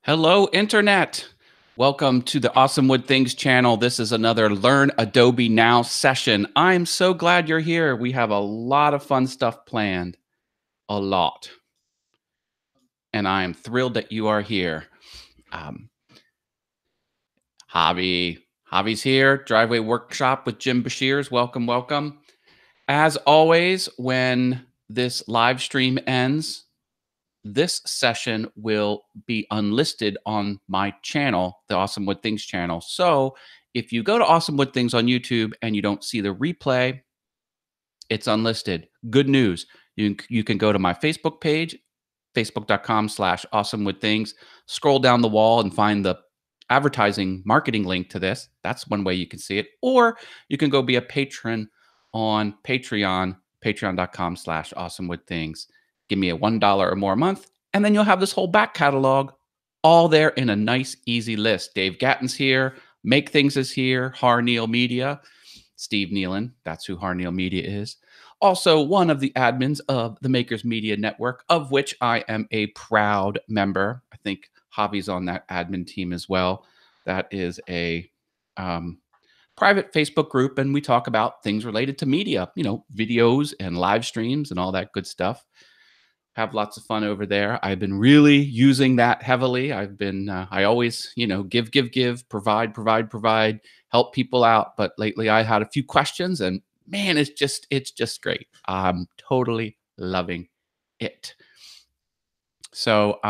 Hello, Internet. Welcome to the Awesome Wood Things channel. This is another Learn Adobe Now session. I'm so glad you're here. We have a lot of fun stuff planned. A lot. And I am thrilled that you are here. Um, Javi's here. Driveway Workshop with Jim Bashirs. Welcome, welcome. As always, when this live stream ends, this session will be unlisted on my channel, the Awesome Wood Things channel. So if you go to Awesome Wood Things on YouTube and you don't see the replay, it's unlisted. Good news. You can go to my Facebook page, facebook.com/awesomewoodthings, scroll down the wall and find the advertising marketing link to this. That's one way you can see it. Or you can go be a patron on Patreon, patreon.com/awesomewoodthings. Give me a $1 or more a month, and then you'll have this whole back catalog all there in a nice, easy list. Dave Gatton's here. Make Things is here. Harneal Media. Steve Nealon. That's who Harneal Media is. Also, one of the admins of the Makers Media Network, of which I am a proud member. I think Javi's on that admin team as well. That is a private Facebook group, and we talk about things related to media, videos and live streams and all that good stuff. Have lots of fun over there. I've been really using that heavily. I always, give, provide, help people out. But lately I had a few questions and man, it's just great. I'm totally loving it. So,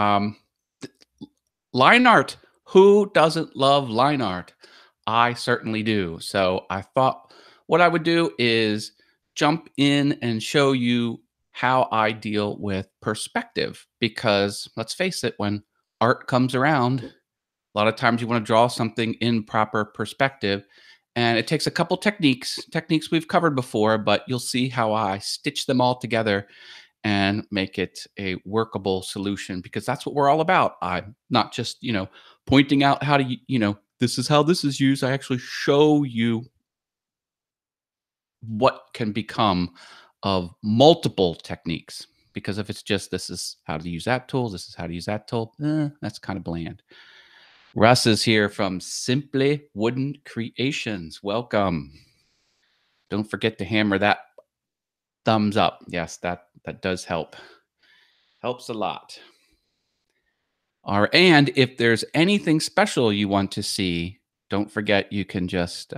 line art, who doesn't love line art? I certainly do. So I thought what I would do is jump in and show you how I deal with perspective, because let's face it, when art comes around, a lot of times you want to draw something in proper perspective, and it takes a couple techniques we've covered before, but you'll see how I stitch them all together and make it a workable solution, because that's what we're all about. I'm not just, pointing out how to, this is how this is used. I actually show you what can become of multiple techniques. Because if it's just this is how to use that tool, this is how to use that tool, that's kind of bland. Russ is here from Simply Wooden Creations. Welcome. Don't forget to hammer that thumbs up. Yes, that does help. Helps a lot. And if there's anything special you want to see, don't forget you can just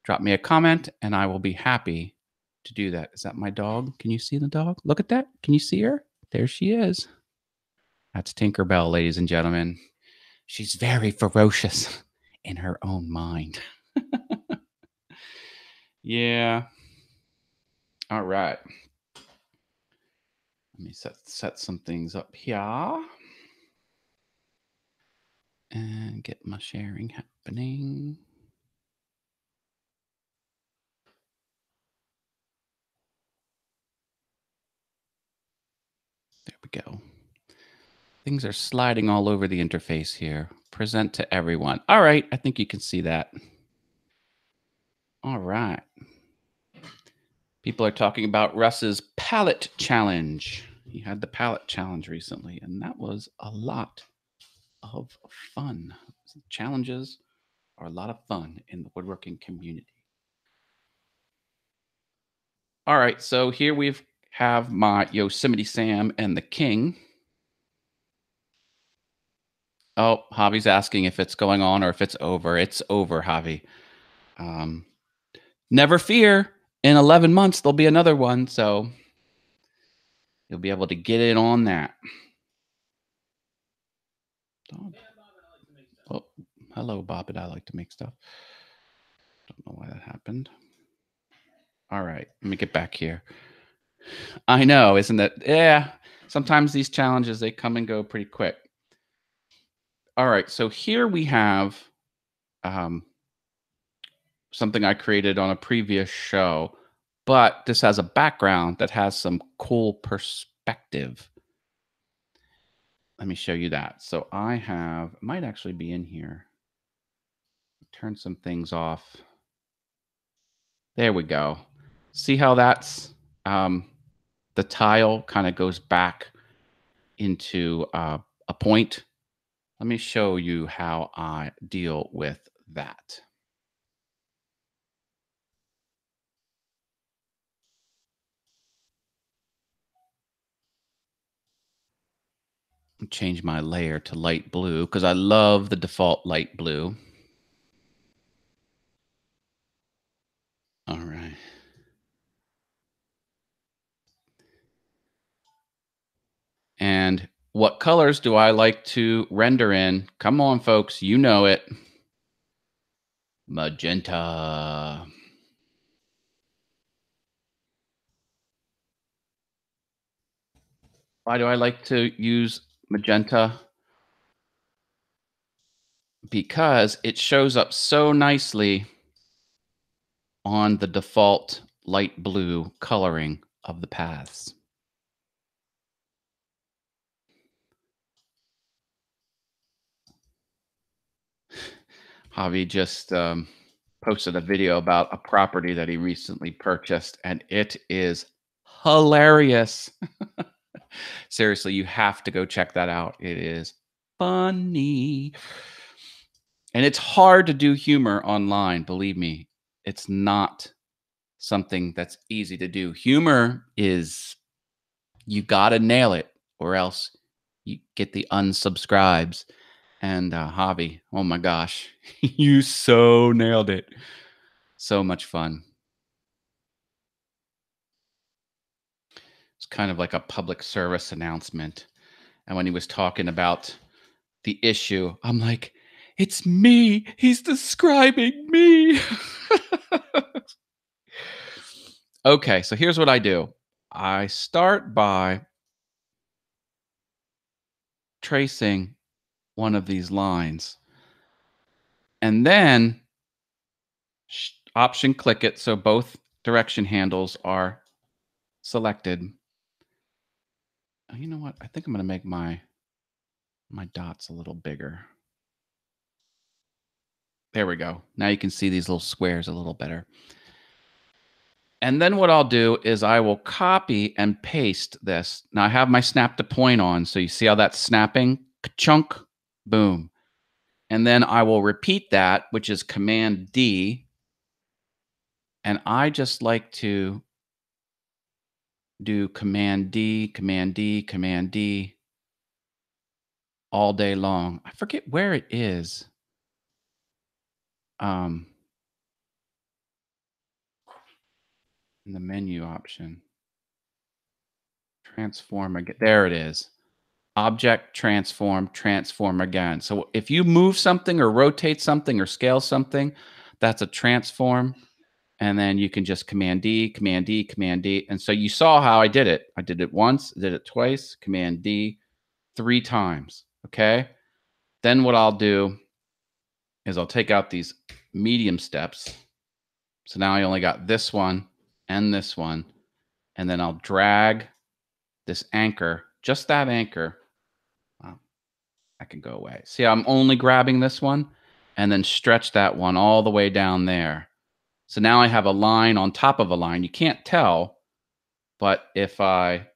drop me a comment and I will be happy to do that. Is that my dog? Can you see the dog? Look at that. Can you see her? There she is. That's Tinkerbell, ladies and gentlemen. She's very ferocious in her own mind. Yeah. All right. Let me set some things up here and get my sharing happening. There we go. Things are sliding all over the interface here. Present to everyone. All right, I think you can see that. All right. People are talking about Russ's palette challenge. He had the palette challenge recently, and that was a lot of fun. Challenges are a lot of fun in the woodworking community. All right, so here we have my Yosemite Sam and the King. Oh, Javi's asking if it's going on or if it's over. It's over, Javi. Never fear. In 11 months, there'll be another one, so you'll be able to get in on that. Oh, hello, Bobbit. I like to make stuff. Don't know why that happened. All right, let me get back here. I know, isn't it? Yeah, sometimes these challenges, they come and go pretty quick. All right, so here we have something I created on a previous show, but this has a background that has some cool perspective. Let me show you that. So I have, it might actually be in here. Turn some things off. There we go. See how that's, the tile kind of goes back into a point. Let me show you how I deal with that. Change my layer to light blue because I love the default light blue. All right. And what colors do I like to render in? Come on, folks. You know it. Magenta. Why do I like to use magenta? Because it shows up so nicely on the default light blue coloring of the paths. Javi just posted a video about a property that he recently purchased, and it is hilarious. Seriously, you have to go check that out. It is funny. And it's hard to do humor online, believe me. It's not something that's easy to do. Humor is you got to nail it or else you get the unsubscribes. And Javi, oh my gosh, you so nailed it. So much fun. It's kind of like a public service announcement. And when he was talking about the issue, I'm like, it's me. He's describing me. Okay, so here's what I do. I start by tracing one of these lines and then option click it so both direction handles are selected. You know what? I think I'm going to make my dots a little bigger. There we go. Now you can see these little squares a little better. And then what I'll do is I will copy and paste this. Now I have my snap to point on, so you see how that's snapping? Chunk, boom. And then I will repeat that, which is Command D. And I just like to do Command D, Command D, Command D all day long. I forget where it is. In the menu option. Transform again. There it is. Object, transform, transform again. So if you move something or rotate something or scale something, that's a transform. And then you can just Command D, Command D, Command D. And so you saw how I did it. I did it once, did it twice, Command D, 3 times. Okay. Then what I'll do is I'll take out these medium steps. So now I only got this one and this one. And then I'll drag this anchor, just that anchor. Wow, that can go away. See, I'm only grabbing this one and then stretch that one all the way down there. So now I have a line on top of a line. You can't tell, but if I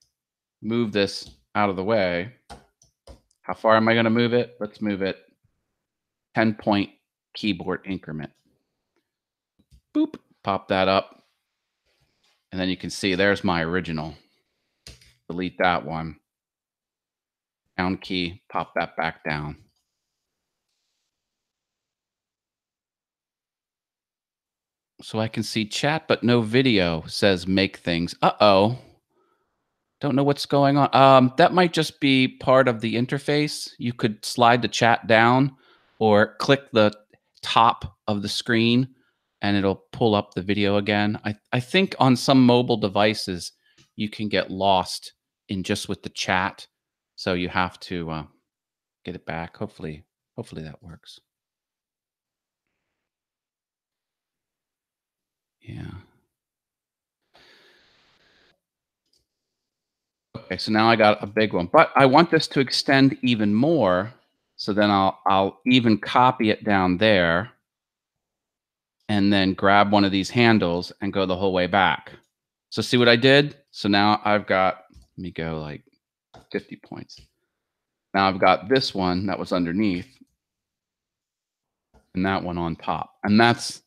move this out of the way, how far am I going to move it? Let's move it 10-point keyboard increment. Boop, pop that up. And then you can see there's my original. Delete that one. Down key, pop that back down. So I can see chat, but no video, says make things. Uh-oh. Don't know what's going on. That might just be part of the interface. You could slide the chat down or click the top of the screen and it'll pull up the video again. I think on some mobile devices, you can get lost in just with the chat. So you have to get it back. Hopefully that works. Yeah. Okay, so now I got a big one, but I want this to extend even more. So then I'll even copy it down there and then grab one of these handles and go the whole way back. So see what I did? So now I've got, let me go like 50 points. Now I've got this one that was underneath and that one on top. And that's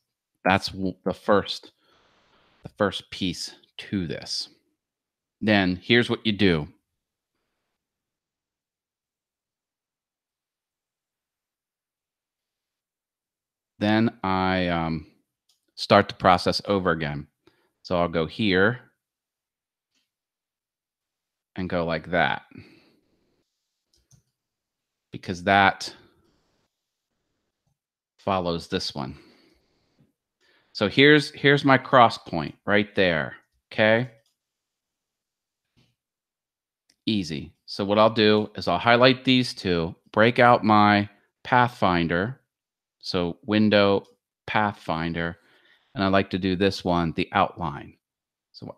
the first piece to this. Then here's what you do. Then I start the process over again. So I'll go here and go like that because that follows this one. So here's my cross point right there. Okay. Easy. So what I'll do is I'll highlight these two, break out my Pathfinder. So window Pathfinder. And I like to do this one, the outline. So we'll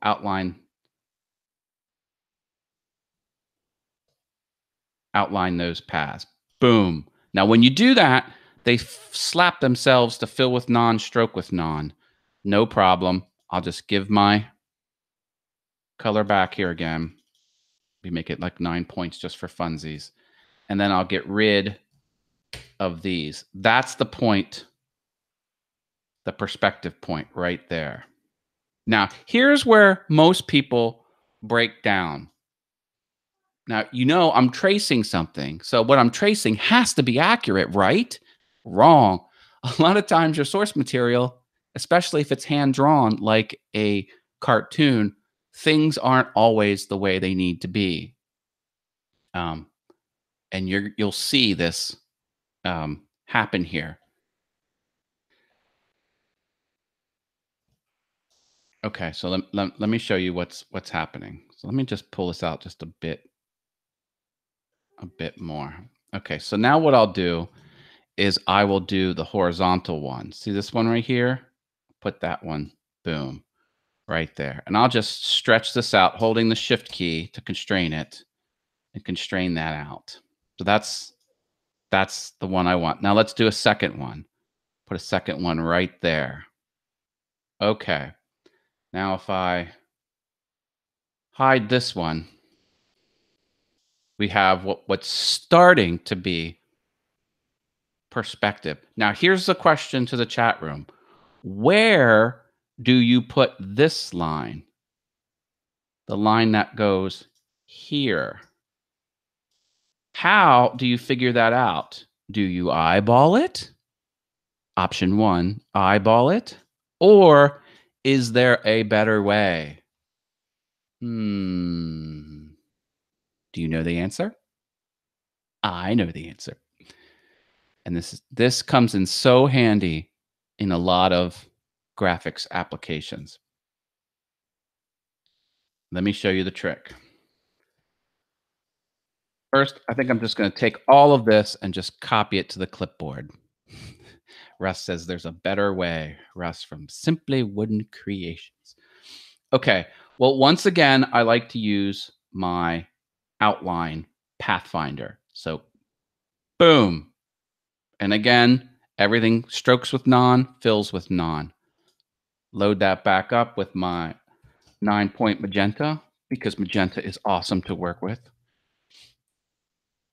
outline those paths. Boom. Now, when you do that, they slap themselves to fill with non, stroke with non. No problem. I'll just give my color back here again. We make it like 9 points just for funsies. And then I'll get rid of these. That's the point, the perspective point right there. Now, here's where most people break down. Now, I'm tracing something. So what I'm tracing has to be accurate, right? Wrong. A lot of times your source material, especially if it's hand drawn like a cartoon, things aren't always the way they need to be. And you'll see this happen here. Okay, so let me show you what's happening. So let me just pull this out just a bit more. Okay, so now what I'll do is I will do the horizontal one. See this one right here? Put that one, boom, right there. And I'll just stretch this out, holding the shift key to constrain it and constrain that out. So that's the one I want. Now let's do a second one. Put a second one right there. Okay. Now if I hide this one, we have what's starting to be perspective. Now here's the question to the chat room. Where do you put this line? The line that goes here. How do you figure that out? Do you eyeball it? Option 1, eyeball it. Or is there a better way? Do you know the answer? I know the answer. And this comes in so handy in a lot of graphics applications. Let me show you the trick. First, I think I'm just going to take all of this and just copy it to the clipboard. Russ says there's a better way. Russ from Simply Wooden Creations. Okay. Well, once again, I like to use my outline Pathfinder. So, boom. And again, everything strokes with non, fills with non. Load that back up with my 9-point magenta because magenta is awesome to work with.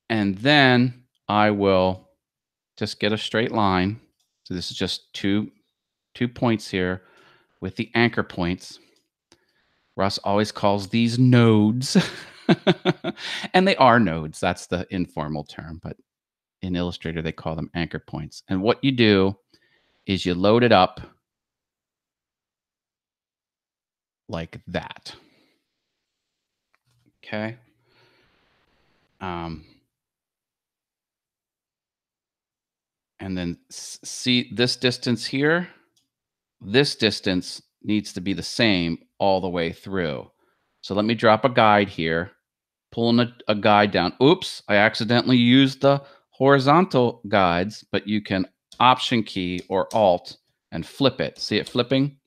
And then I will just get a straight line. So this is just two points here with the anchor points. Russ always calls these nodes. And they are nodes. That's the informal term. But in Illustrator, they call them anchor points. And what you do is you load it up like that. Okay. And then see this distance here. This distance needs to be the same all the way through. So let me drop a guide here, pulling a guide down. Oops, I accidentally used the horizontal guides, but you can Option key or Alt and flip it. See it flipping?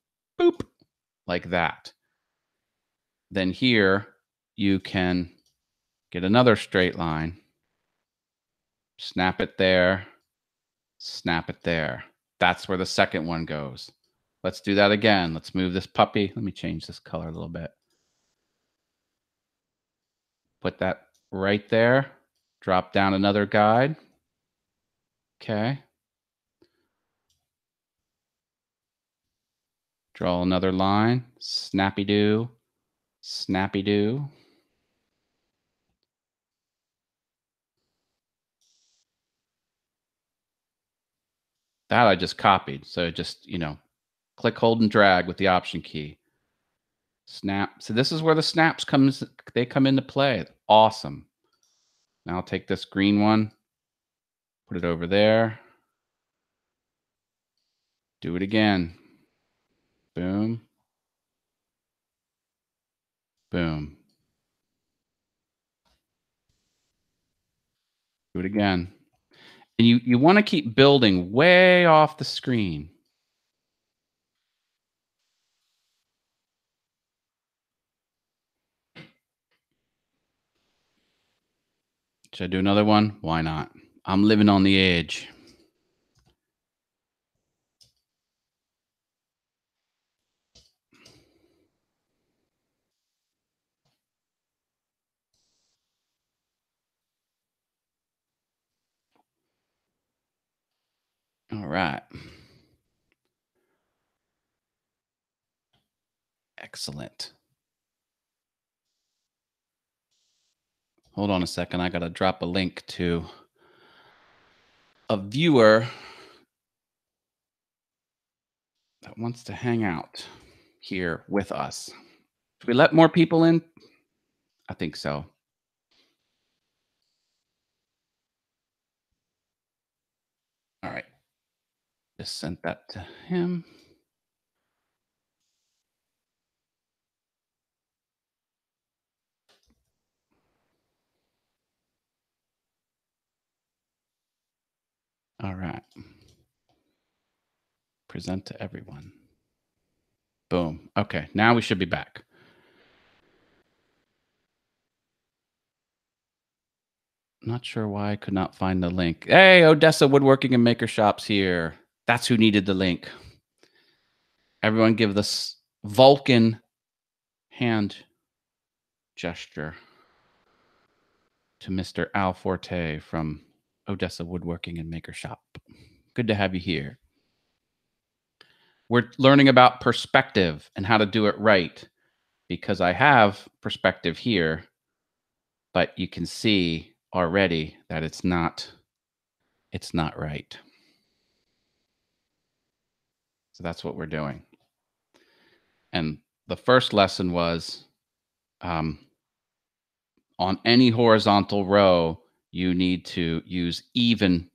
Boop, like that. Then here you can get another straight line, snap it there, snap it there. That's where the second one goes. Let's do that again. Let's move this puppy. Let me change this color a little bit. Put that right there. Drop down another guide. Okay. Draw another line. Snappy-do. Snappy-do. That I just copied. So just, click, hold, and drag with the Option key. Snap. So this is where the snaps come into play. Awesome. Now I'll take this green one, put it over there. Do it again. Boom. Boom. Do it again. And you want to keep building way off the screen. Should I do another one? Why not? I'm living on the edge. All right. Excellent. Hold on a second. I got to drop a link to a viewer that wants to hang out here with us. Should we let more people in? I think so. All right. Just sent that to him. All right. Present to everyone. Boom. Okay. Now we should be back. Not sure why I could not find the link. Hey, Odessa Woodworking and Maker Shops here. That's who needed the link. Everyone give this Vulcan hand gesture to Mr. Al Forte from Odessa Woodworking and Maker Shop. Good to have you here. We're learning about perspective and how to do it right, because I have perspective here, but you can see already that it's not right. So that's what we're doing. And the first lesson was on any horizontal row, you need to use even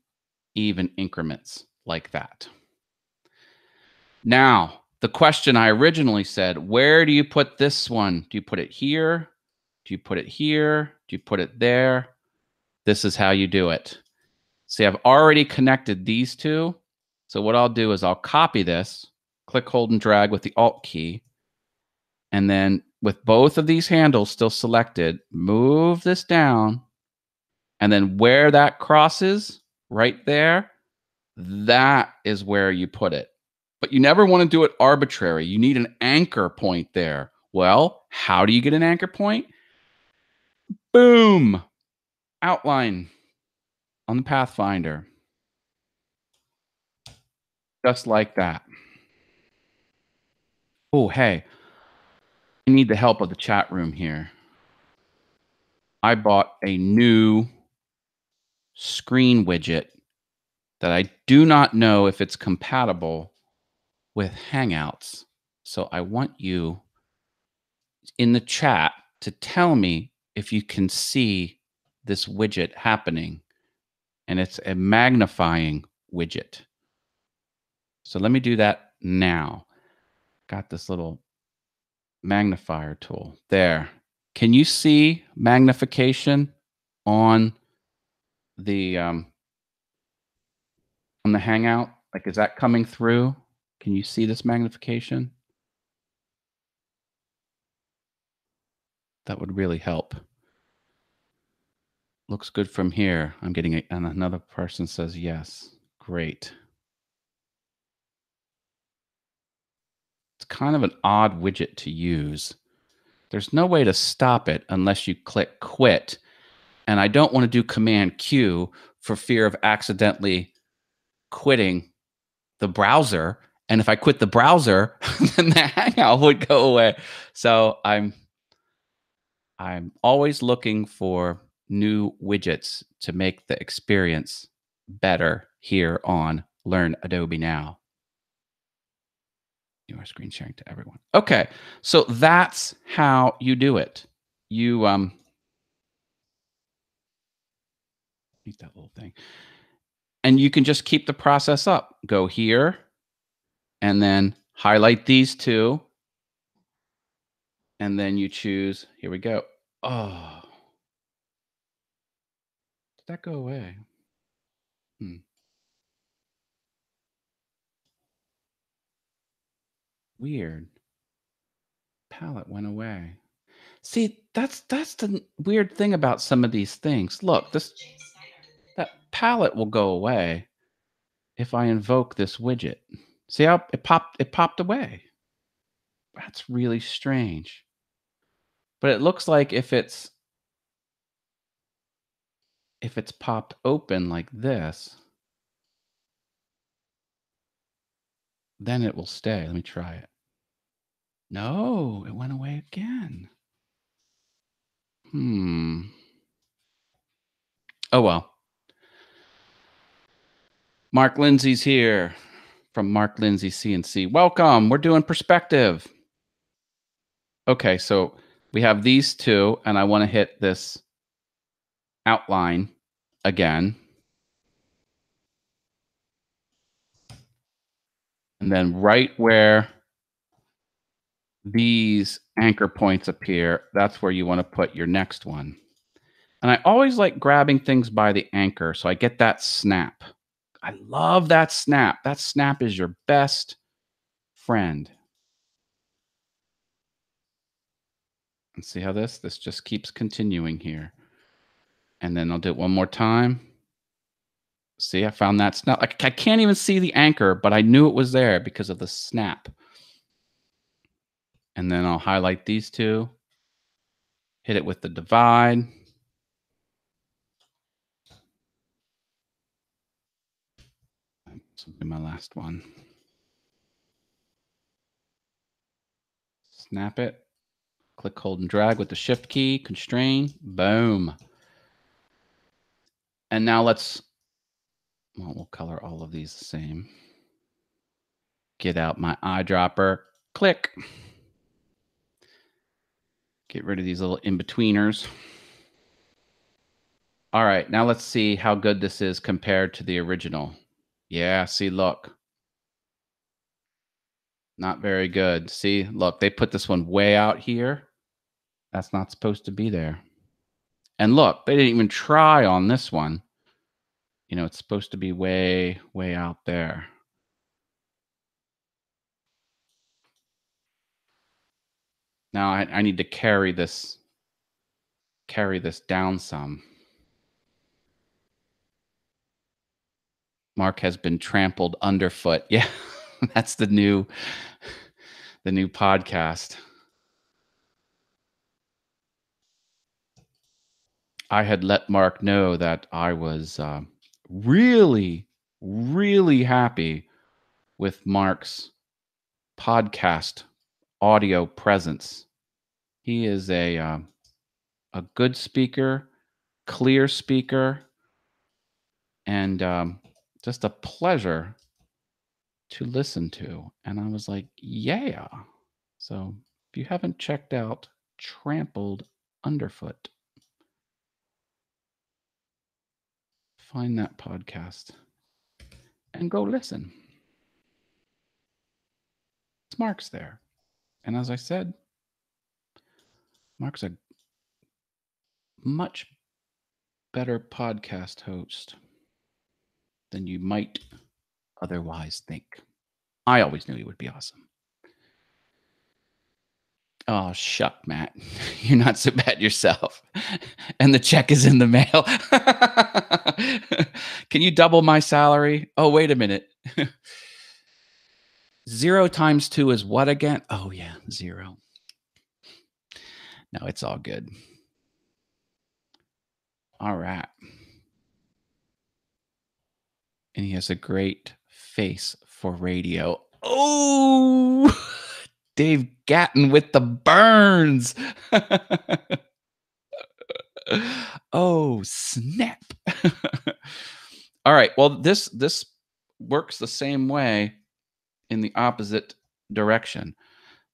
increments like that. Now, the question I originally said, where do you put this one? Do you put it here? Do you put it here? Do you put it there? This is how you do it. See, I've already connected these two. So what I'll do is I'll copy this, click, hold, and drag with the Alt key. And then with both of these handles still selected, move this down. And then where that crosses, right there, that is where you put it. But you never want to do it arbitrary. You need an anchor point there. Well, how do you get an anchor point? Boom. Outline on the Pathfinder. Just like that. Oh, hey, I need the help of the chat room here. I bought a new screen widget that I do not know if it's compatible with Hangouts. So I want you in the chat to tell me if you can see this widget happening. And it's a magnifying widget. So let me do that now. Got this little magnifier tool there. Can you see magnification on the Hangout? Like, is that coming through? Can you see this magnification? That would really help. Looks good from here. I'm getting it, and another person says yes. Great. It's kind of an odd widget to use. There's no way to stop it unless you click quit. and I don't want to do Command Q for fear of accidentally quitting the browser. And if I quit the browser, then the Hangout would go away. So I'm always looking for new widgets to make the experience better here on Learn Adobe Now. You are screen sharing to everyone. Okay, so that's how you do it. You need that little thing, and you can just keep the process up. Go here, and then highlight these two, and then you choose. Here we go. Oh, did that go away? Hmm. Weird. Palette went away. See, that's the weird thing about some of these things. Look, this that palette will go away if I invoke this widget. See how it popped away. That's really strange. But it looks like if it's popped open like this, then it will stay. Let me try it. No, it went away again. Oh well. Mark Lindsay's here from Mark Lindsay CNC. Welcome. We're doing perspective. Okay, so we have these two, and I want to hit this outline again. And then right where these anchor points appear, that's where you want to put your next one. And I always like grabbing things by the anchor so I get that snap. I love that snap. That snap is your best friend. And see how this just keeps continuing here. And then I'll do it one more time. See, I found that snap. Like, I can't even see the anchor, but I knew it was there because of the snap. And then I'll highlight these two, hit it with the divide. This will be my last one. Snap it. Click, hold, and drag with the shift key. Constrain. Boom. And now we'll color all of these the same. Get out my eyedropper. Click. Get rid of these little in-betweeners. All right, now let's see how good this is compared to the original. Yeah, see, look. Not very good. See, look, they put this one way out here. That's not supposed to be there. And look, they didn't even try on this one. You know, it's supposed to be way, way out there. Now I need to carry this down some. Mark has been trampled underfoot. Yeah, that's the new podcast. I had let Mark know that I was really, really happy with Mark's podcast audio presence. He is a good speaker, clear speaker, and just a pleasure to listen to. And I was like, yeah. So if you haven't checked out Trampled Underfoot, find that podcast and go listen. Mark's there. And as I said, Mark's a much better podcast host than you might otherwise think. I always knew he would be awesome. Oh, shuck, Matt. You're not so bad yourself. And the check is in the mail. Can you double my salary? Oh, wait a minute. 0 times 2 is what again? Oh, yeah, 0. No, it's all good. All right. And he has a great face for radio. Oh, Dave Gatton with the burns. Oh, snap. All right. Well, this works the same way in the opposite direction.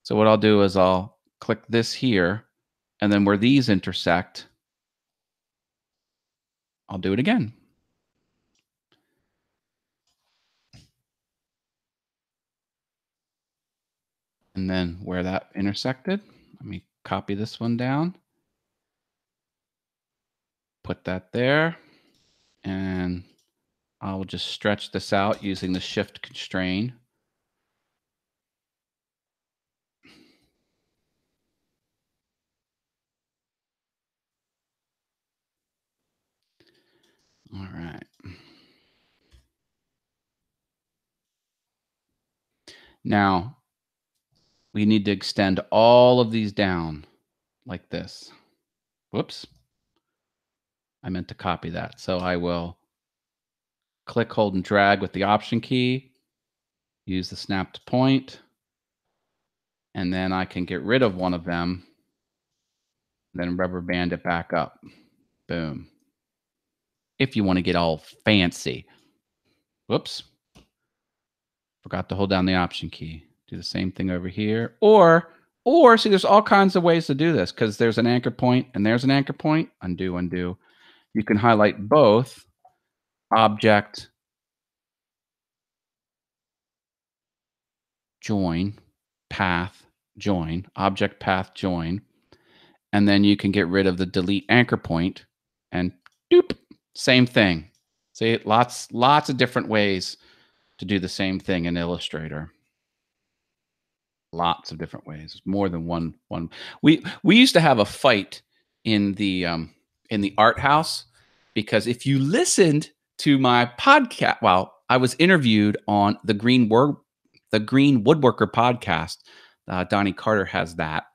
So what I'll do is I'll click this here, and then where these intersect, I'll do it again. And then where that intersected, let me copy this one down, put that there, and I'll just stretch this out using the shift constraint. All right. Now we need to extend all of these down like this. Whoops. I meant to copy that. So I will click, hold, and drag with the Option key, use the snap to point, and then I can get rid of one of them, then rubber band it back up. Boom. If you want to get all fancy. Whoops. Forgot to hold down the Option key. Do the same thing over here. Or see, there's all kinds of ways to do this because there's an anchor point and there's an anchor point. Undo, undo. You can highlight both object, join, path, join, object, path, join. And then you can get rid of the delete anchor point and doop, same thing. See, lots of different ways to do the same thing in Illustrator. Lots of different ways. More than one. We used to have a fight in the art house because if you listened to my podcast, well, I was interviewed on the Green Woodworker podcast. Donnie Carter has that,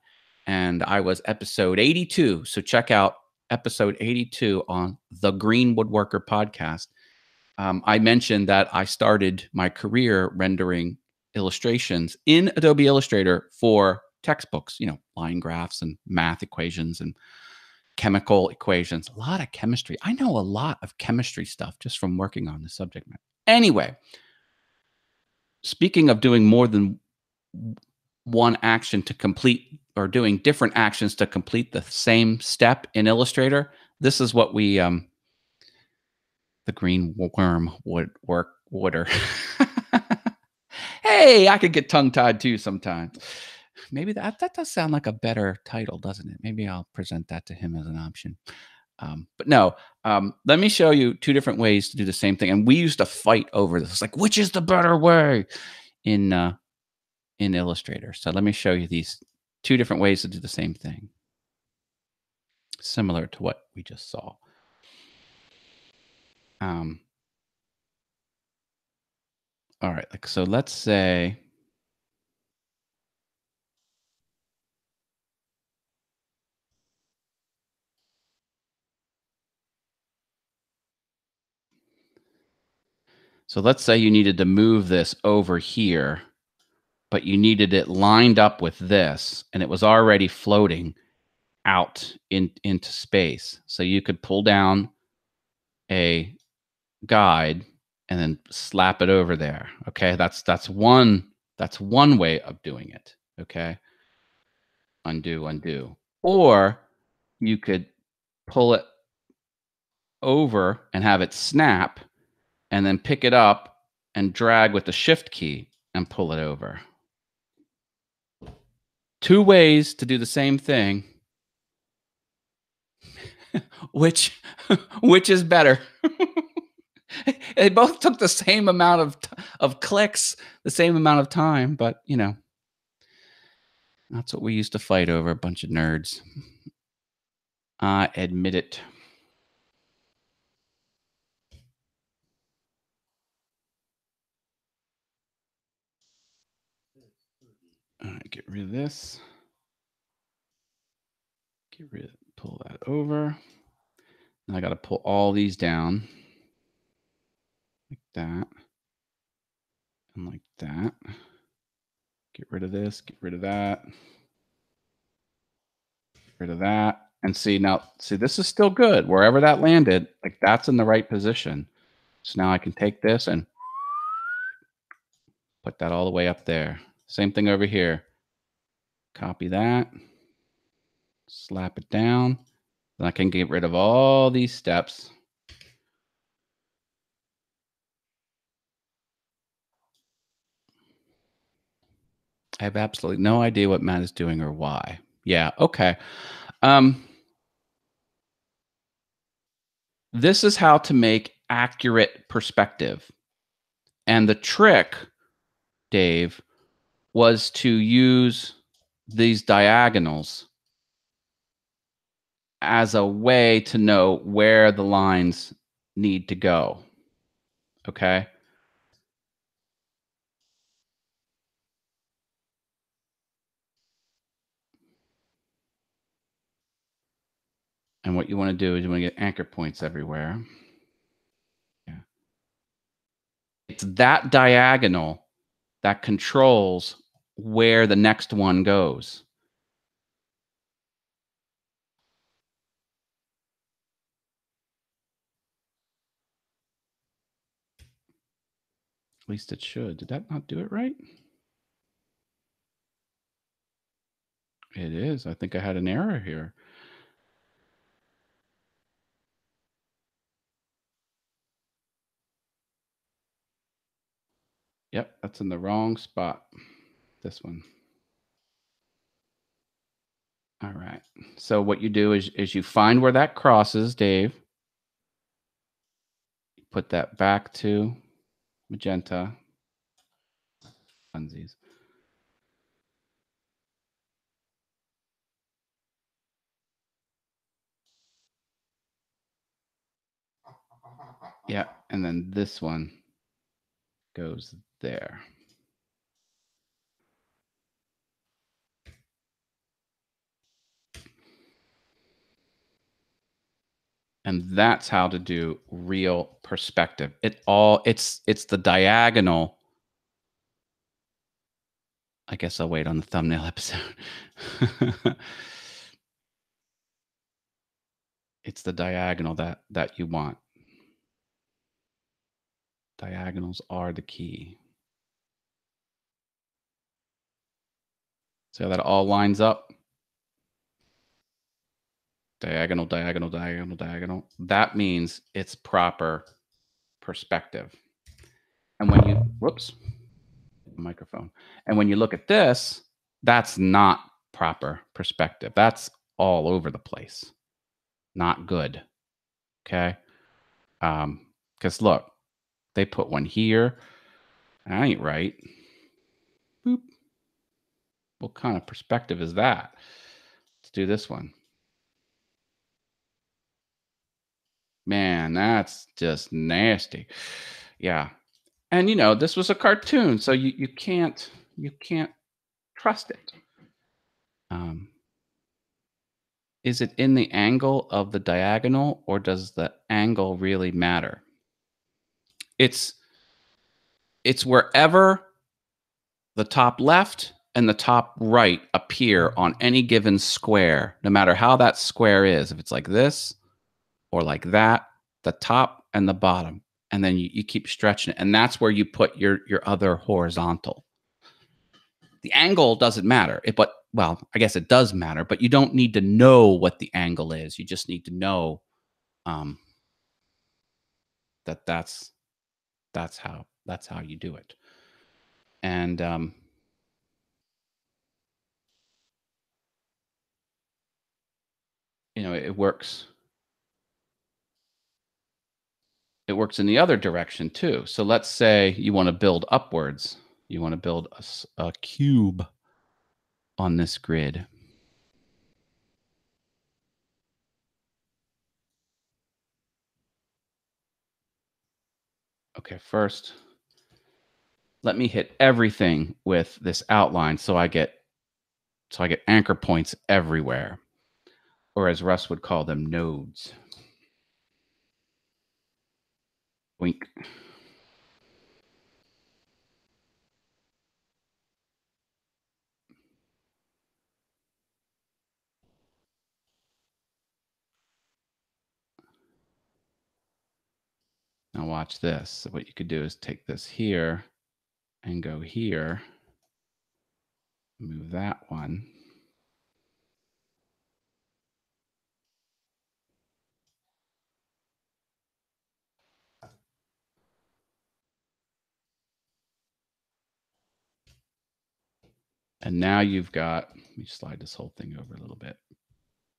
and I was episode 82. So check out episode 82 on the Green Woodworker podcast. I mentioned that I started my career rendering illustrations in Adobe Illustrator for textbooks, line graphs and math equations and chemical equations, a lot of chemistry. I know a lot of chemistry stuff just from working on the subject matter. Anyway, speaking of doing more than one action to complete or doing different actions to complete the same step in Illustrator, this is what we the green worm would work wooder. Hey, I could get tongue-tied too sometimes. Maybe that does sound like a better title, doesn't it? Maybe I'll present that to him as an option. But no, let me show you two different ways to do the same thing. And we used to fight over this. It's like, which is the better way in Illustrator? So let me show you these two different ways to do the same thing, similar to what we just saw. All right, so let's say you needed to move this over here, but you needed it lined up with this, and it was already floating out into space. So you could pull down a guide and then slap it over there. Okay, that's one way of doing it. Okay, undo, undo. Or you could pull it over and have it snap, and then pick it up and drag with the shift key and pull it over. Two ways to do the same thing. Which is better? They both took the same amount of clicks, the same amount of time, but that's what we used to fight over, a bunch of nerds. I admit it. All right, get rid of this. Pull that over. I got to pull all these down like that and like that. Get rid of this, get rid of that, get rid of that. And see now, see, this is still good. Wherever that landed, like that's in the right position. So now I can take this and put that all the way up there. Same thing over here. Copy that, slap it down. Then I can get rid of all these steps. I have absolutely no idea what Matt is doing or why. Yeah, okay. This is how to make accurate perspective. And the trick, Dave, was to use these diagonals as a way to know where the lines need to go. Okay? And what you want to do is you want to get anchor points everywhere. Yeah. It's that diagonal that controls where the next one goes. At least it should. Did that not do it right? It is. I think I had an error here. Yep, that's in the wrong spot. This one. All right. So what you do is you find where that crosses, Dave. Put that back to magenta. Funsies. Yeah, and then this one goes there. And that's how to do real perspective. It's the diagonal. I guess I'll wait on the thumbnail episode. It's the diagonal that you want. Diagonals are the key. See how that all lines up? Diagonal, diagonal, diagonal, diagonal. That means it's proper perspective. And when you, whoops, microphone. And when you look at this, that's not proper perspective. That's all over the place. Not good. Okay. Because look, they put one here. That ain't right. Boop. What kind of perspective is that? Let's do this one. Man, that's just nasty. Yeah. And you know, this was a cartoon, so you can't trust it. Is it in the angle of the diagonal, or does the angle really matter? It's wherever the top left and the top right appear on any given square, no matter how that square is. If it's like this or like that, the top and the bottom, and then you keep stretching it, and that's where you put your other horizontal. The angle doesn't matter. Well, I guess it does matter, but you don't need to know what the angle is. You just need to know that's how you do it. And you know, it works. It works in the other direction too. So let's say you want to build upwards. You want to build a cube on this grid. Okay, first, let me hit everything with this outline so I get anchor points everywhere, or as Russ would call them, nodes. Wink. Now watch this. So what you could do is take this here and go here. Move that one. And now you've got, let me slide this whole thing over a little bit.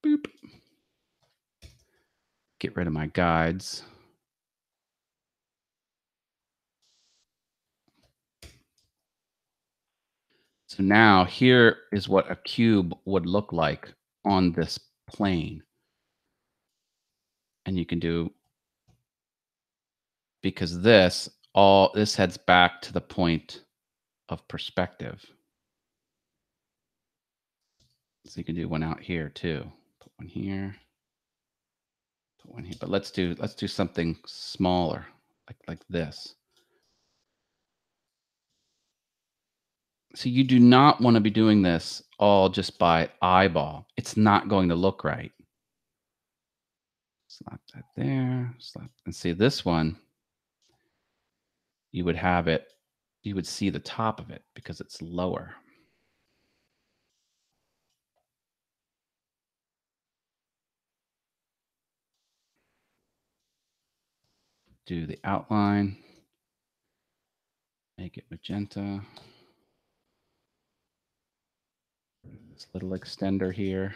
Boop. Get rid of my guides. So now here is what a cube would look like on this plane. And you can do, because this heads back to the point of perspective. So you can do one out here too. Put one here. Put one here. But let's do something smaller, like this. So you do not want to be doing this all just by eyeball. It's not going to look right. Slap that there. Slap, and see this one. You would have it. You would see the top of it because it's lower. Do the outline. Make it magenta. This little extender here.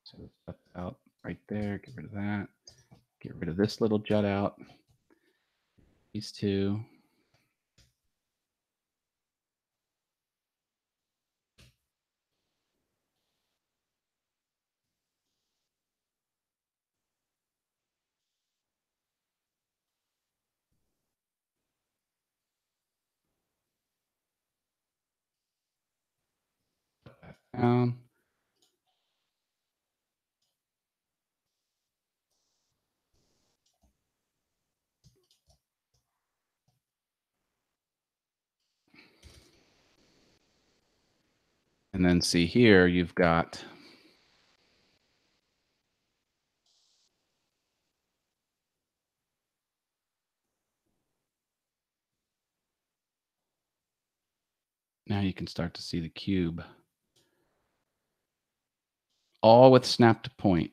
So that's out right there. Get rid of that. Get rid of this little jut out. These two. Put that down. And then see here, you've got now you can start to see the cube. All with snap to point.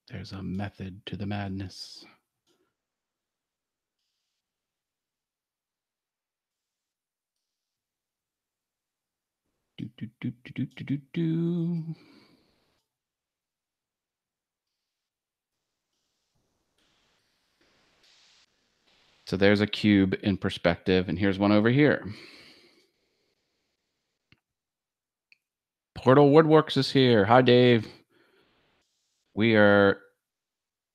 There's a method to the madness. Do, do, do, do, do, do, do. So there's a cube in perspective, and here's one over here. Portal Woodworks is here. Hi, Dave. We are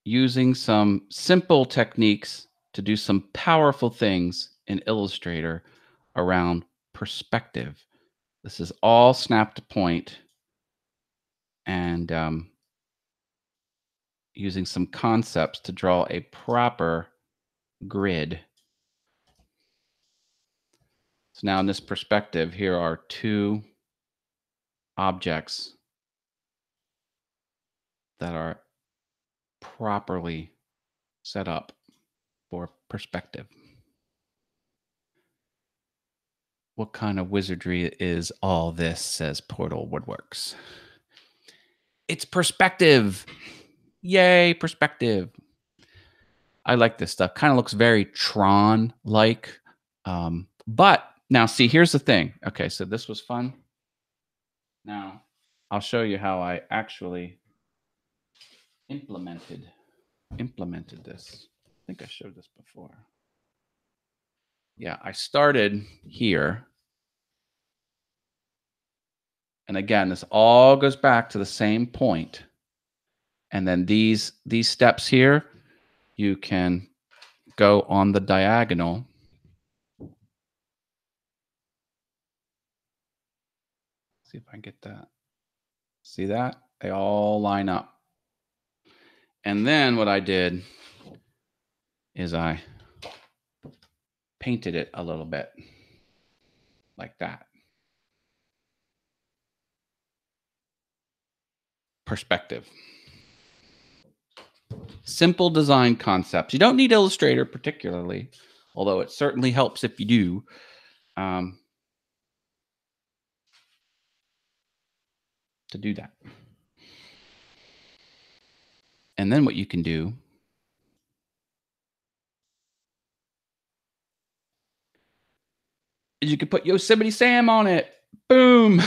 using some simple techniques to do some powerful things in Illustrator around perspective. This is all snap to point and using some concepts to draw a proper grid. So now in this perspective, here are two objects that are properly set up for perspective. What kind of wizardry is all this, says Portal Woodworks. It's perspective. Yay, perspective. I like this stuff. Kind of looks very Tron-like. But now, see, here's the thing. Okay, so this was fun. Now, I'll show you how I actually implemented this. I think I showed this before. Yeah, I started here. And again, this all goes back to the same point. And then these steps here, you can go on the diagonal see if I can get that. See that? They all line up. And then what I did is I painted it a little bit like that. Perspective. Simple design concepts. You don't need Illustrator particularly, although it certainly helps if you do. To do that. And then what you can do is you can put Yosemite Sam on it. Boom.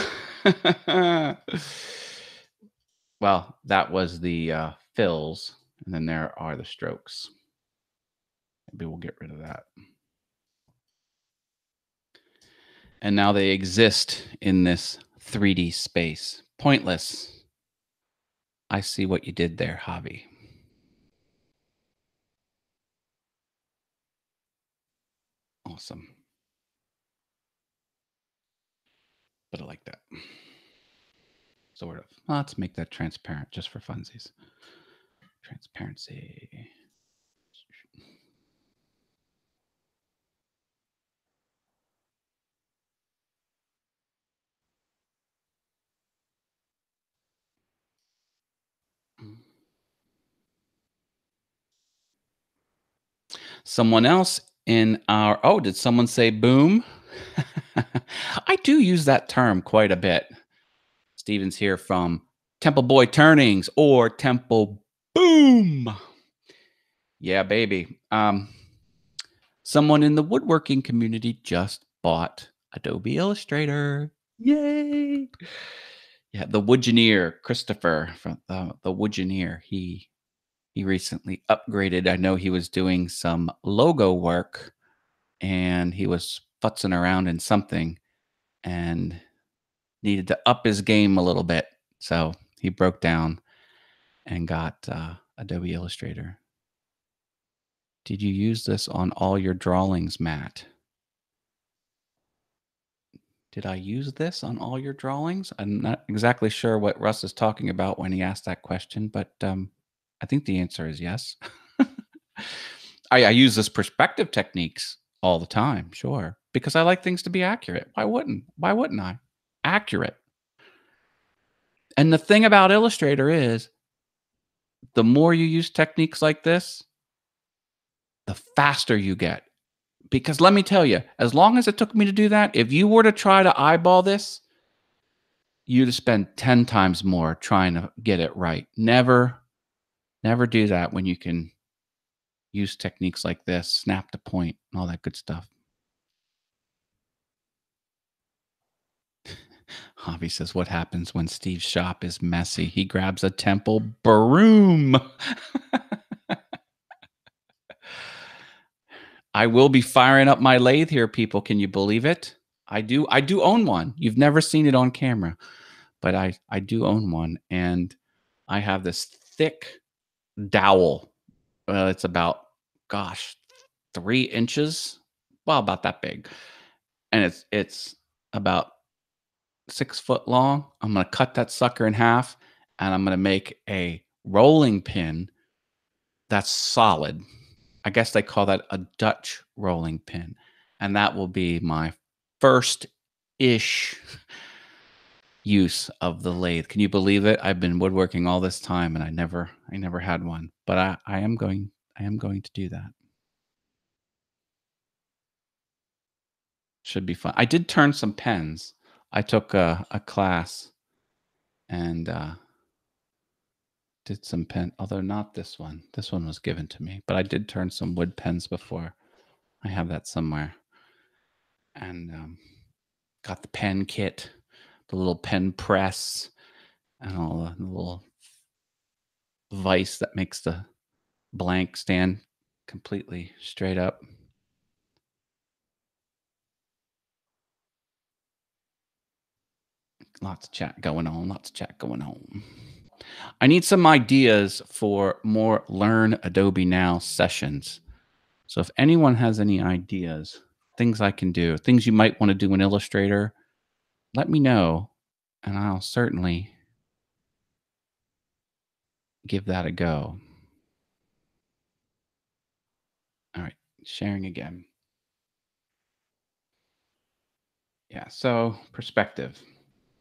Well, that was the fills, and then there are the strokes. Maybe we'll get rid of that. And now they exist in this 3D space. Pointless. I see what you did there, Javi. Awesome. But I like that. Sort of. Let's make that transparent just for funsies. Transparency. Someone else in our, oh, did someone say boom? I do use that term quite a bit. Steven's here from Temple Boy Turnings or Temple Boom. Yeah, baby. Someone in the woodworking community just bought Adobe Illustrator. Yay! Yeah, the Woodgineer, Christopher from the Woodgineer. He recently upgraded. I know he was doing some logo work and he was futzing around in something and needed to up his game a little bit. So he broke down and got Adobe Illustrator. Did you use this on all your drawings, Matt? Did I use this on all your drawings? I'm not exactly sure what Russ is talking about when he asked that question, but I think the answer is yes. I use this perspective techniques all the time, sure, because I like things to be accurate. Why wouldn't I? Accurate. And the thing about Illustrator is the more you use techniques like this, the faster you get. Because let me tell you, as long as it took me to do that, if you were to try to eyeball this, you'd spend 10 times more trying to get it right. Never do that when you can use techniques like this, snap to point, and all that good stuff. Javi says, what happens when Steve's shop is messy? He grabs a temple broom. I will be firing up my lathe here, people. Can you believe it? I do own one. You've never seen it on camera, but I do own one. And I have this thick dowel. It's about, gosh, 3 inches. Well, about that big. And it's about 6 foot long. I'm going to cut that sucker in half and I'm going to make a rolling pin that's solid. I guess they call that a Dutch rolling pin. And that will be my first-ish use of the lathe. Can you believe it? I've been woodworking all this time and I never had one. But I am going to do that. Should be fun. I did turn some pens. I took a class and did some pen, although not this one. This one was given to me, but I did turn some wood pens before. I have that somewhere. And got the pen kit, the little pen press, and all the little vise that makes the blank stand completely straight up. Lots of chat going on. I need some ideas for more Learn Adobe Now sessions. So if anyone has any ideas, things I can do, things you might want to do in Illustrator, let me know and I'll certainly give that a go. All right, sharing again. Yeah, so perspective.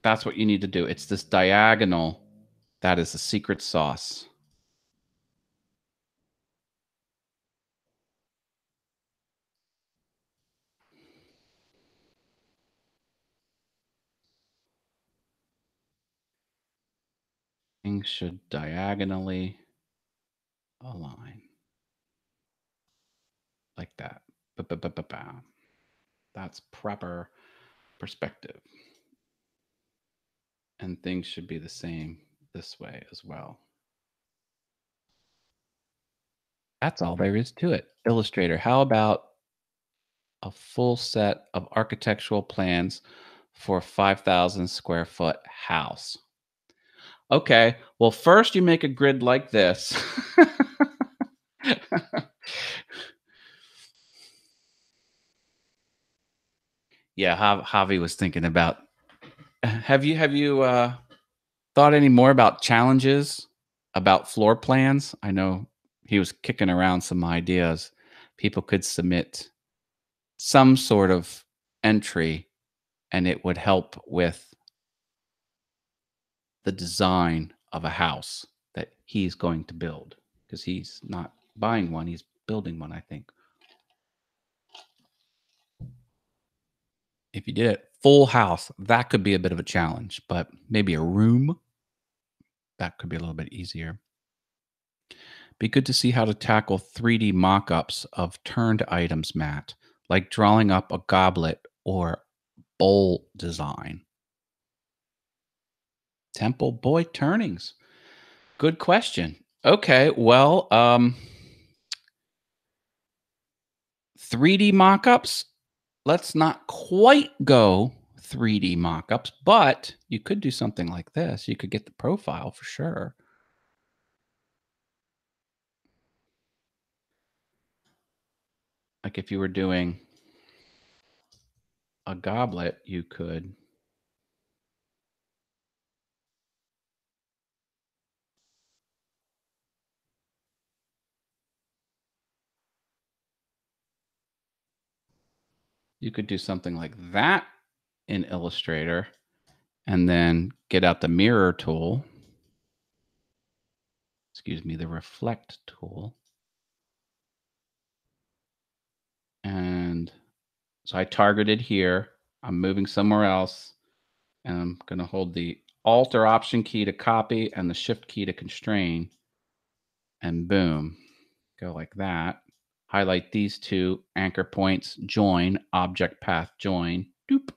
That's what you need to do. It's this diagonal that is the secret sauce. Things should diagonally align like that. Ba-ba-ba-ba-ba. That's proper perspective. And things should be the same this way as well. That's all there is to it. Illustrator, how about a full set of architectural plans for a 5,000 square foot house? Okay, well, first you make a grid like this. Yeah, Javi was thinking about. Have you thought any more about challenges about floor plans? I know he was kicking around some ideas. People could submit some sort of entry, and it would help with the design of a house that he's going to build because he's not buying one; he's building one. I think if you did it full house, that could be a bit of a challenge, but maybe a room that could be a little bit easier. Be good to see how to tackle 3D mock-ups of turned items, Matt, like drawing up a goblet or bowl design. Temple boy turnings. Good question. Okay, well, 3D mock-ups. Let's not quite go 3D mock-ups, but you could do something like this. You could get the profile for sure. Like if you were doing a goblet, you could do something like that in Illustrator and then get out the mirror tool, excuse me, the reflect tool. And so I targeted here. I'm moving somewhere else. And I'm going to hold the Alt or Option key to copy and the Shift key to constrain. And boom, go like that. Highlight these two anchor points, join, object path join. Doop.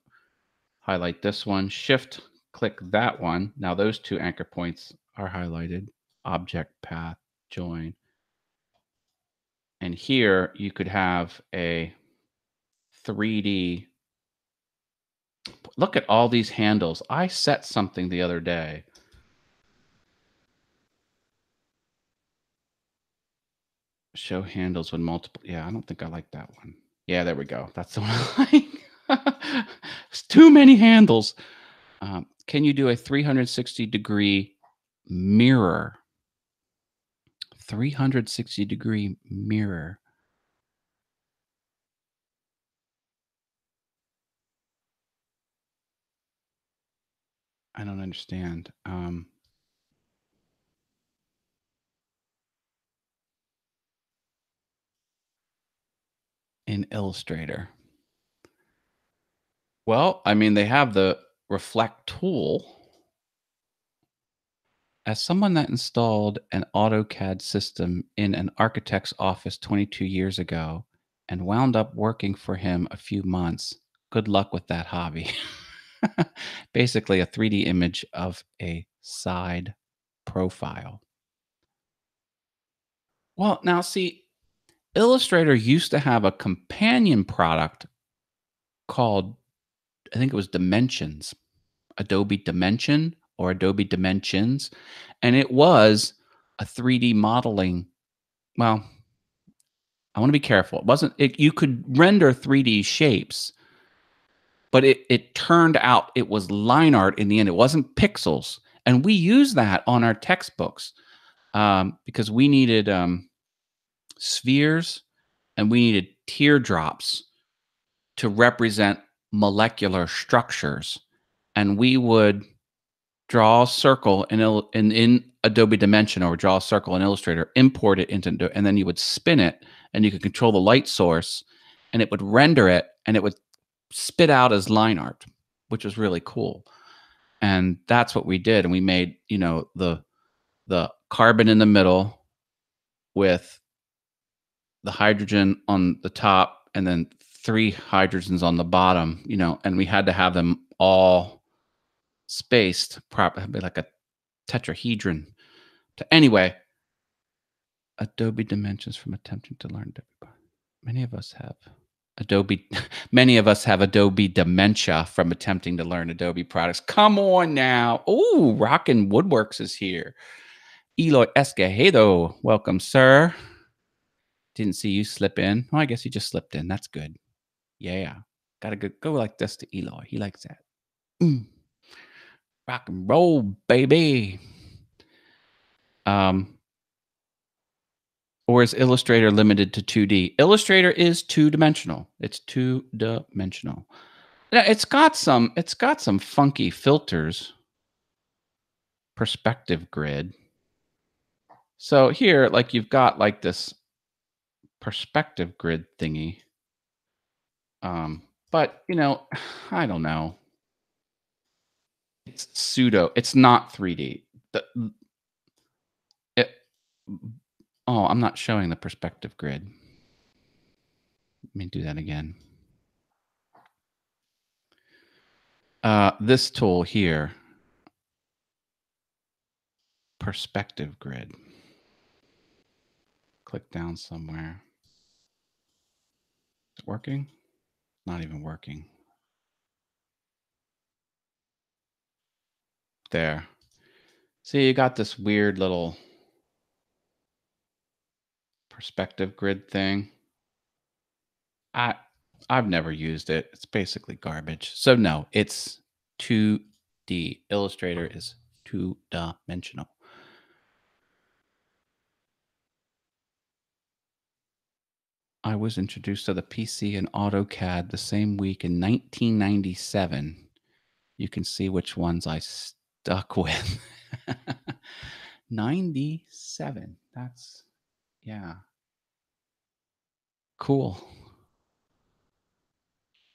Highlight this one, Shift, click that one. Now those two anchor points are highlighted, object path join. And here you could have a 3D. Look at all these handles. I set something the other day. Show handles with multiple. Yeah, I don't think I like that one. Yeah, there we go. That's the one I like. It's too many handles. Can you do a 360-degree mirror? 360-degree mirror. I don't understand. In Illustrator. Well, I mean, they have the reflect tool. As someone that installed an AutoCAD system in an architect's office 22 years ago and wound up working for him a few months, good luck with that hobby. Basically, a 3D image of a side profile. Well, now see, Illustrator used to have a companion product called, I think it was Dimensions, Adobe Dimension or Adobe Dimensions. And it was a 3D modeling. Well, I want to be careful. It wasn't, you could render 3D shapes, but it turned out it was line art in the end. It wasn't pixels, and we use that on our textbooks because we needed spheres and we needed teardrops to represent molecular structures, and we would draw a circle in Adobe Dimension, or draw a circle in Illustrator, import it into, and then you would spin it, and you could control the light source, and it would render it, and it would spit out as line art, which was really cool. And that's what we did, and we made the carbon in the middle with the hydrogen on the top, and then 3 hydrogens on the bottom, and we had to have them all spaced properly, like a tetrahedron. Anyway, Adobe Dimensions from attempting to learn. Many of us have Adobe. Many of us have Adobe dementia from attempting to learn Adobe products. Come on now. Oh, Rockin' Woodworks is here. Eloy Escojedo, welcome, sir. Didn't see you slip in. Oh, I guess you just slipped in. That's good. Yeah. Gotta go like this to Eloy. He likes that. Rock and roll, baby. Or is Illustrator limited to 2D? Illustrator is two-dimensional. It's two-dimensional. Now, it's got some funky filters. Perspective grid. So here, like, you've got like this perspective grid thingy. But I don't know. It's pseudo. It's not 3D. Oh, I'm not showing the perspective grid. Let me do that again. This tool here, perspective grid. Click down somewhere. Is it working? Not even working. There. See, you got this weird little perspective grid thing. I've never used it. It's basically garbage. So no, it's 2D. Illustrator is two-dimensional. I was introduced to the PC and AutoCAD the same week in 1997. You can see which ones I stuck with. 97. That's, yeah. Cool.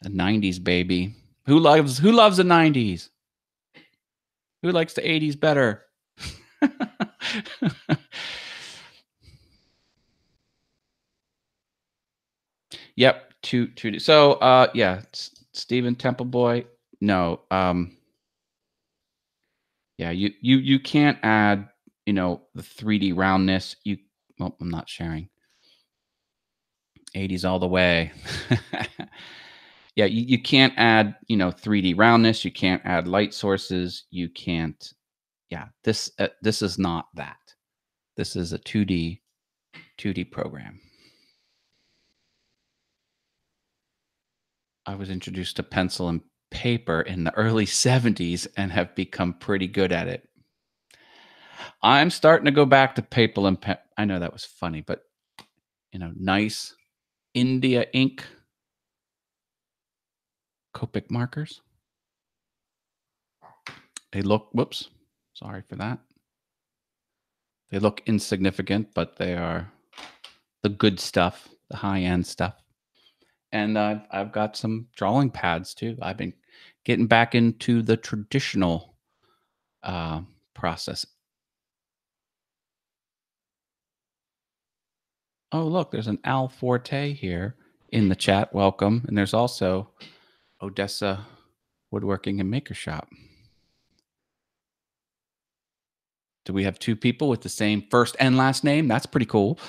The 90s, baby. Who loves the 90s? Who likes the 80s better? Yep, two. So, yeah, Stephen Templeboy. No, yeah, you can't add, the 3D roundness. Well, I'm not sharing. 80s all the way. Yeah, you can't add, 3D roundness. You can't add light sources. You can't. Yeah, this is not that. This is a 2D program. I was introduced to pencil and paper in the early 70s and have become pretty good at it. I'm starting to go back to paper and pen. I know that was funny, but nice India ink Copic markers. They look, whoops, sorry for that. They look insignificant, but they are the good stuff, the high-end stuff. And I've got some drawing pads too. I've been getting back into the traditional process. Oh, look, there's an Al Forte here in the chat. Welcome. And there's also Odessa Woodworking and Maker Shop. Do we have two people with the same first and last name? That's pretty cool.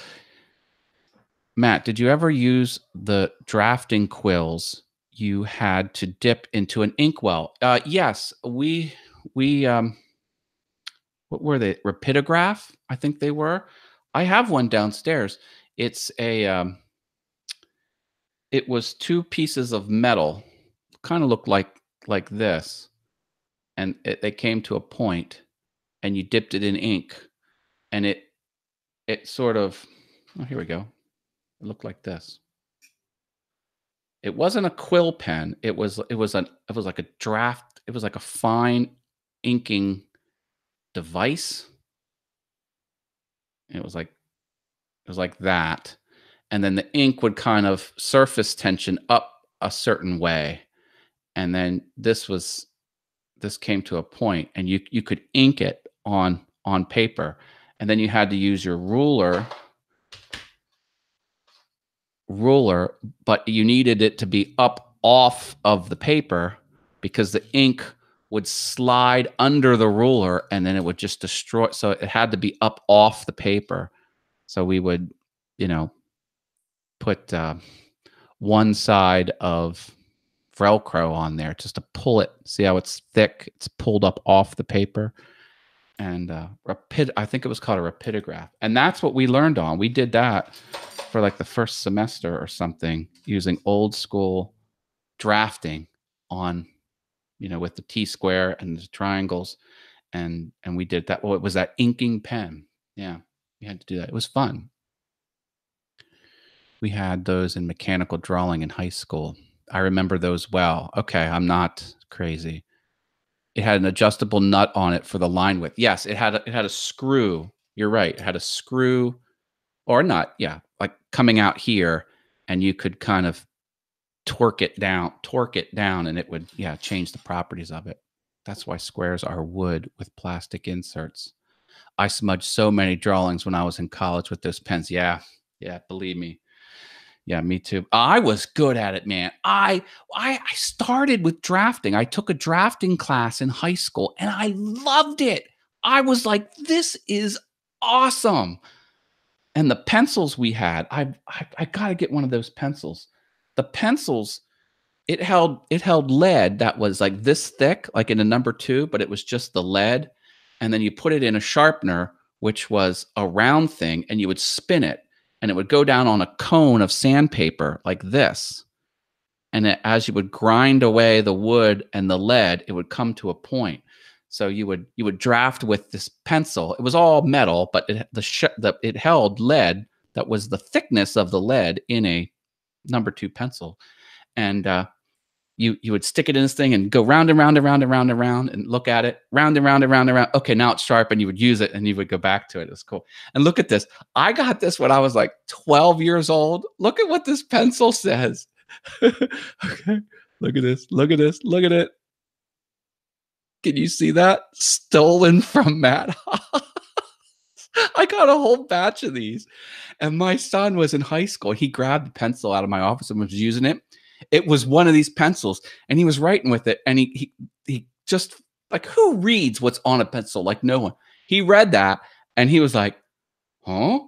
Matt, did you ever use the drafting quills you had to dip into an inkwell? Yes, we what were they? Rapidograph, I think they were. I have one downstairs. It's a it was two pieces of metal kind of looked like this, and they came to a point, and you dipped it in ink, and it sort of, oh, here we go. It looked like this. It wasn't a quill pen. It was like a draft. It was like a fine inking device. It was like that, and then the ink would kind of surface tension up a certain way, and then this came to a point, and you could ink it on paper, and then you had to use your ruler, but you needed it to be up off of the paper because the ink would slide under the ruler and then it would just destroy. So it had to be up off the paper. So we would, you know, put one side of Velcro on there just to pull it. See how it's thick? It's pulled up off the paper. And I think it was called a rapidograph. And that's what we learned on. We did that for like the first semester or something using old school drafting on, with the T-square and the triangles. And we did that. Well, it was that inking pen. Yeah, we had to do that. It was fun. We had those in mechanical drawing in high school. I remember those well. Okay, I'm not crazy. It had an adjustable nut on it for the line width. Yes, it had a screw. You're right. It had a screw or nut, yeah, like coming out here, and you could kind of torque it down, and it would, yeah, change the properties of it. That's why squares are wood with plastic inserts. I smudged so many drawings when I was in college with those pens. Yeah, believe me. Yeah, me too. I was good at it, man. I started with drafting. I took a drafting class in high school and I loved it. I was like, this is awesome. And the pencils we had, I got to get one of those pencils. The pencils, it held lead that was like this thick, like in a number 2, but it was just the lead. And then you put it in a sharpener, which was a round thing, and you would spin it. And it would go down on a cone of sandpaper like this. And as you would grind away the wood and the lead, it would come to a point. So you would draft with this pencil. It was all metal, but it held lead that was the thickness of the lead in a number 2 pencil. And you would stick it in this thing and go round and round and round and round and round and look at it, round and round and round and round. Okay, now it's sharp, and you would use it and you would go back to it. It was cool. And look at this. I got this when I was like 12 years old. Look at what this pencil says. Okay, look at this. Look at this. Look at it. Can you see that? Stolen from Matt Haas. I got a whole batch of these. And my son was in high school. He grabbed the pencil out of my office and was using it. It was one of these pencils, and he was writing with it. And he just, like, who reads what's on a pencil? Like, no one. He read that, and he was like, huh?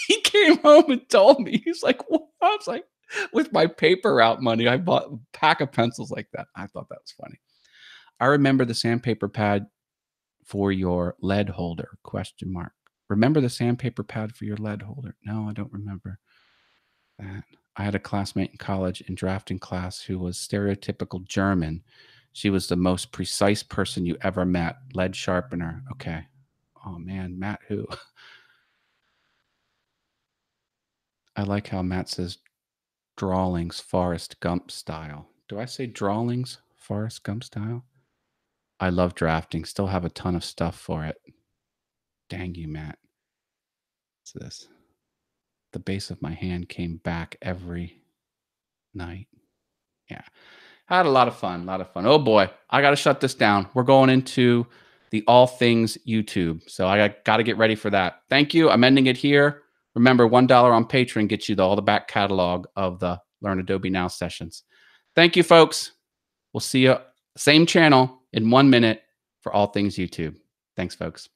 He came home and told me. He's like, what? I was like, with my paper route money, I bought a pack of pencils like that. I thought that was funny. I remember the sandpaper pad for your lead holder, ? Remember the sandpaper pad for your lead holder? No, I don't remember that. I had a classmate in college in drafting class who was stereotypical German. She was the most precise person you ever met. Lead sharpener. Okay. Oh, man. Matt who? I like how Matt says drawings, Forrest Gump style. Do I say drawings, Forrest Gump style? I love drafting. Still have a ton of stuff for it. Dang you, Matt. What's this? The base of my hand came back every night. Yeah. Had a lot of fun. Oh boy, I got to shut this down. We're going into the all things YouTube. So I got to get ready for that. Thank you. I'm ending it here. Remember, $1 on Patreon gets you all the back catalog of the Learn Adobe Now sessions. Thank you, folks. We'll see you same channel in 1 minute for all things YouTube. Thanks, folks.